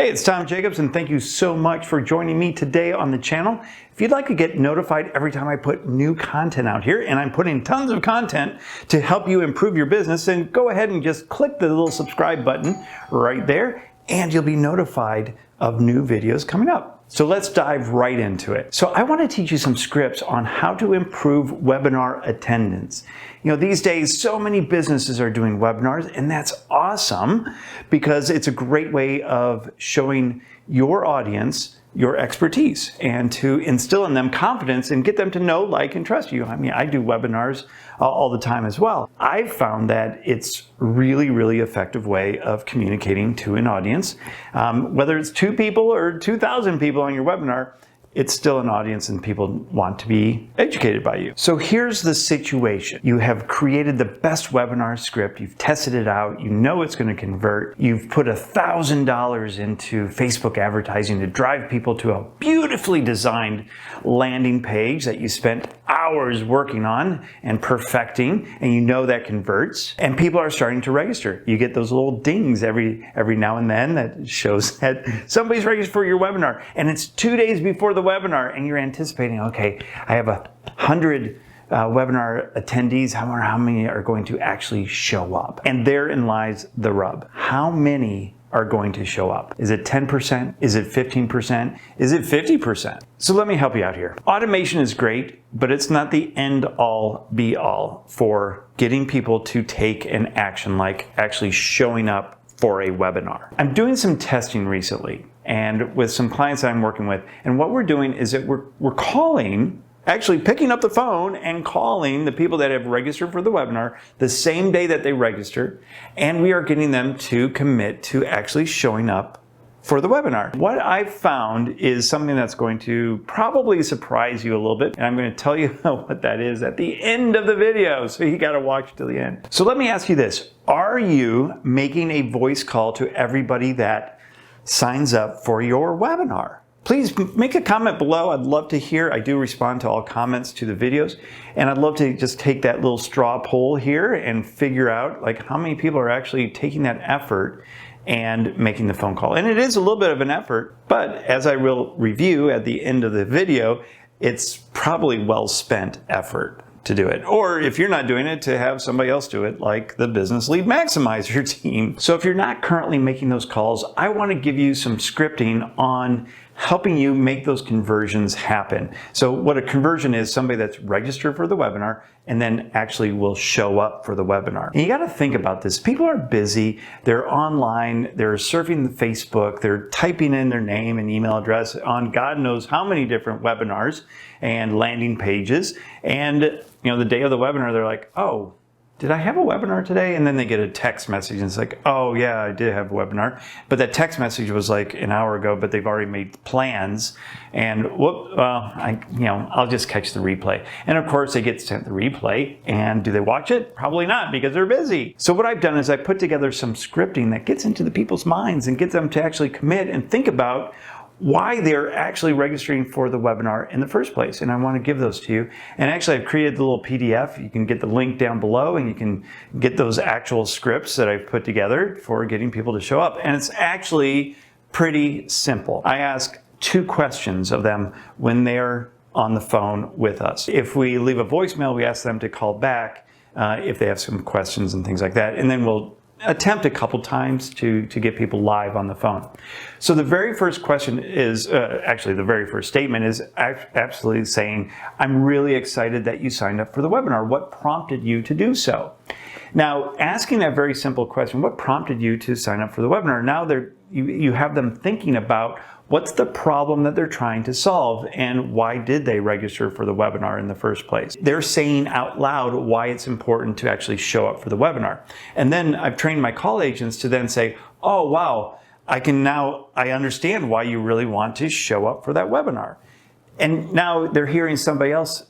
Hey, it's Tom Jacobs, and thank you so much for joining me today on the channel. If you'd like to get notified every time I put new content out here, and I'm putting tons of content to help you improve your business, then go ahead and just click the little subscribe button right there, and you'll be notified of new videos coming up. So let's dive right into it. So I want to teach you some scripts on how to improve webinar attendance. You know, these days, so many businesses are doing webinars, and that's awesome because it's a great way of showing your audience your expertise and to instill in them confidence and get them to know, like, and trust you. I mean, I do webinars all the time as well. I've found that it's really effective way of communicating to an audience. Whether it's 2 people or 2,000 people on your webinar, it's still an audience and people want to be educated by you. So here's the situation. You have created the best webinar script, you've tested it out, you know it's going to convert, you've put $1,000 into Facebook advertising to drive people to a beautifully designed landing page that you spent hours working on and perfecting, and you know that converts, and people are starting to register. You get those little dings every now and then that shows that somebody's registered for your webinar, and it's 2 days before the webinar, and you're anticipating, okay, I have 100 webinar attendees. How many are going to actually show up? And therein lies the rub. How many are going to show up? Is it 10%? Is it 15%? Is it 50%? So let me help you out here. Automation is great, but it's not the end all be all for getting people to take an action like actually showing up for a webinar. I'm doing some testing recently and with some clients that I'm working with, and what we're doing is that we're calling, actually picking up the phone and calling the people that have registered for the webinar the same day that they registered, and we are getting them to commit to actually showing up for the webinar. What I've found is something that's going to probably surprise you a little bit, and I'm going to tell you what that is at the end of the video, so you got to watch till the end. So let me ask you this. Are you making a voice call to everybody that signs up for your webinar? Please make a comment below. I'd love to hear. I do respond to all comments to the videos, and I'd love to just take that little straw poll here and figure out like how many people are actually taking that effort and making the phone call. And it is a little bit of an effort, but as I will review at the end of the video, it's probably well spent effort to do it. Or if you're not doing it, to have somebody else do it, like the Business Lead Maximizer team. So if you're not currently making those calls, I want to give you some scripting on helping you make those conversions happen. So what a conversion is, somebody that's registered for the webinar and then actually will show up for the webinar. And you got to think about this. People are busy, they're online, they're surfing Facebook, they're typing in their name and email address on God knows how many different webinars and landing pages. And you know, the day of the webinar, they're like, oh, did I have a webinar today? And then they get a text message and it's like, oh yeah, I did have a webinar. But that text message was like an hour ago, but they've already made plans. And I'll just catch the replay. And of course they get sent the replay, and do they watch it? Probably not, because they're busy. So what I've done is I put together some scripting that gets into the people's minds and gets them to actually commit and think about why they're actually registering for the webinar in the first place. And I want to give those to you. And actually I've created the little PDF. You can get the link down below, and you can get those actual scripts that I've put together for getting people to show up. And it's actually pretty simple. I ask 2 questions of them when they're on the phone with us. If we leave a voicemail, we ask them to call back if they have some questions and things like that. And then we'll attempt a couple times to get people live on the phone. So the very first question is, actually the very first statement is absolutely saying, I'm really excited that you signed up for the webinar. What prompted you to do so? Now, asking that very simple question, what prompted you to sign up for the webinar? Now you have them thinking about what's the problem that they're trying to solve, and why did they register for the webinar in the first place? They're saying out loud why it's important to actually show up for the webinar. And then I've trained my call agents to then say, oh wow, I understand why you really want to show up for that webinar. And now they're hearing somebody else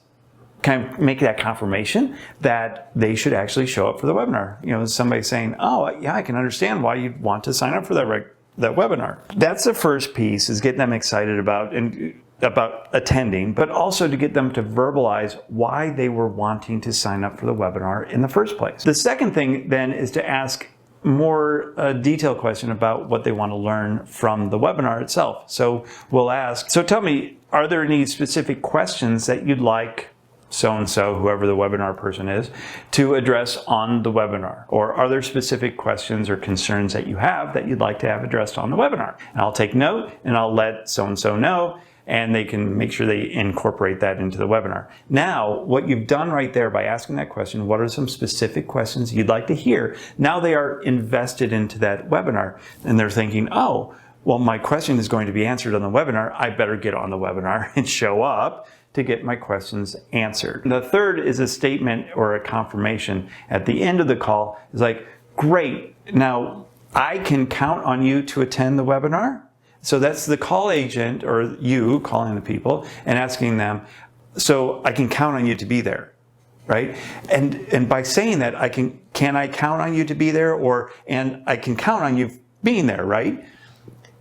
kind of make that confirmation that they should actually show up for the webinar. You know, somebody saying, oh yeah, I can understand why you'd want to sign up for that webinar. That's the first piece, is getting them excited about attending, but also to get them to verbalize why they were wanting to sign up for the webinar in the first place. The second thing then is to ask more detailed question about what they want to learn from the webinar itself. So we'll ask, so tell me, are there any specific questions that you'd like so-and-so, whoever the webinar person is, to address on the webinar? Or are there specific questions or concerns that you have that you'd like to have addressed on the webinar? And I'll take note and I'll let so-and-so know, and they can make sure they incorporate that into the webinar. Now, what you've done right there by asking that question, what are some specific questions you'd like to hear? Now they are invested into that webinar, and they're thinking, oh, well, my question is going to be answered on the webinar. I better get on the webinar and show up to get my questions answered. The third is a statement or a confirmation at the end of the call. It's like, great, now I can count on you to attend the webinar. So that's the call agent, or you calling the people and asking them, so I can count on you to be there, right? And by saying that, can I count on you to be there, and I can count on you being there, right?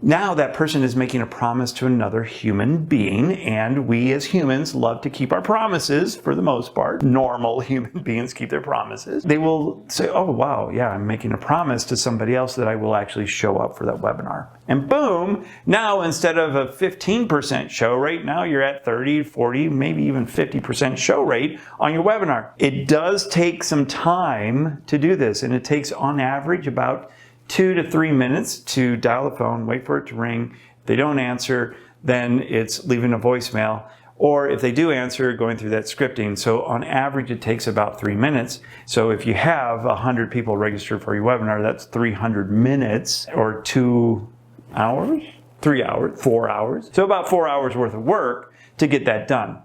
Now that person is making a promise to another human being, and we as humans love to keep our promises for the most part. Normal human beings keep their promises. They will say, oh wow, yeah, I'm making a promise to somebody else that I will actually show up for that webinar. And boom, now instead of a 15% show rate, now you're at 30, 40, maybe even 50% show rate on your webinar. It does take some time to do this, and it takes on average about 2 to 3 minutes to dial the phone, wait for it to ring. If they don't answer, then it's leaving a voicemail. Or if they do answer, going through that scripting. So on average, it takes about 3 minutes. So if you have 100 people registered for your webinar, that's 300 minutes, or 2 hours, 3 hours, 4 hours. So about 4 hours worth of work to get that done.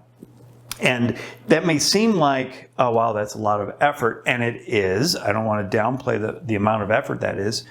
And that may seem like, oh wow, that's a lot of effort, and it is. I don't want to downplay the amount of effort that is,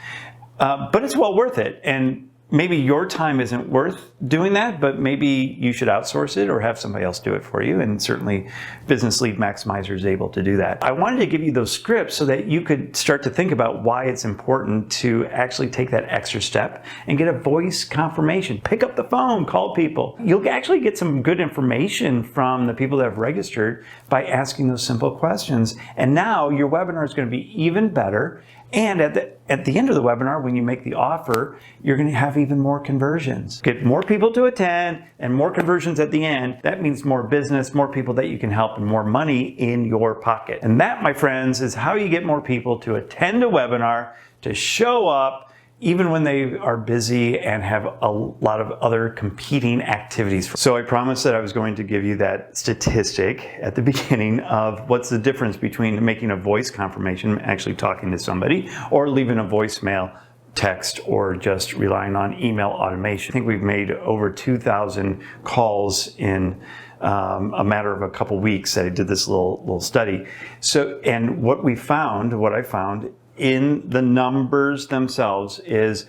but it's well worth it. And maybe your time isn't worth doing that, but maybe you should outsource it or have somebody else do it for you. And certainly Business Lead Maximizer is able to do that. I wanted to give you those scripts so that you could start to think about why it's important to actually take that extra step and get a voice confirmation. Pick up the phone, call people. You'll actually get some good information from the people that have registered by asking those simple questions. And now your webinar is going to be even better. And at the end of the webinar, when you make the offer, you're going to have even more conversions. Get more people to attend and more conversions at the end. That means more business, more people that you can help, and more money in your pocket. And that, my friends, is how you get more people to attend a webinar, to show up, even when they are busy and have a lot of other competing activities. So I promised that I was going to give you that statistic at the beginning of what's the difference between making a voice confirmation, actually talking to somebody, or leaving a voicemail, text, or just relying on email automation. I think we've made over 2,000 calls in a matter of a couple weeks that I did this little study. So, and what I found in the numbers themselves is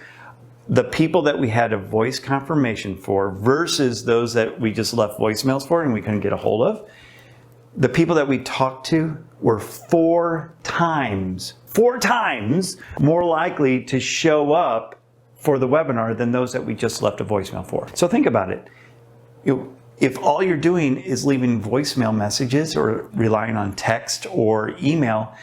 the people that we had a voice confirmation for versus those that we just left voicemails for and we couldn't get a hold of. The people that we talked to were 4 times more likely to show up for the webinar than those that we just left a voicemail for. So think about it. If all you're doing is leaving voicemail messages or relying on text or email,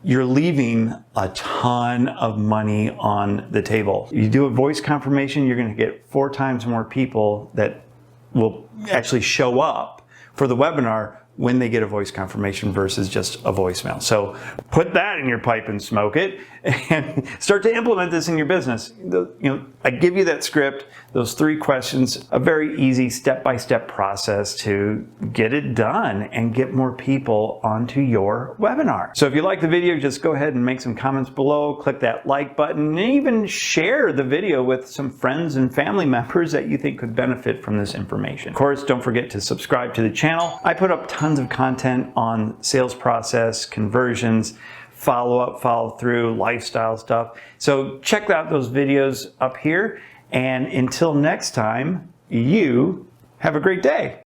you're leaving a ton of money on the table. You do a voice confirmation, you're going to get 4 times more people that will actually show up for the webinar when they get a voice confirmation versus just a voicemail. So put that in your pipe and smoke it and start to implement this in your business. I give you that script, those 3 questions, a very easy step-by-step process to get it done and get more people onto your webinar. So if you like the video, just go ahead and make some comments below, click that like button, and even share the video with some friends and family members that you think could benefit from this information. Of course, don't forget to subscribe to the channel. I put up tons of content on sales process, conversions, follow-up, follow-through, lifestyle stuff. So check out those videos up here. And until next time, you have a great day.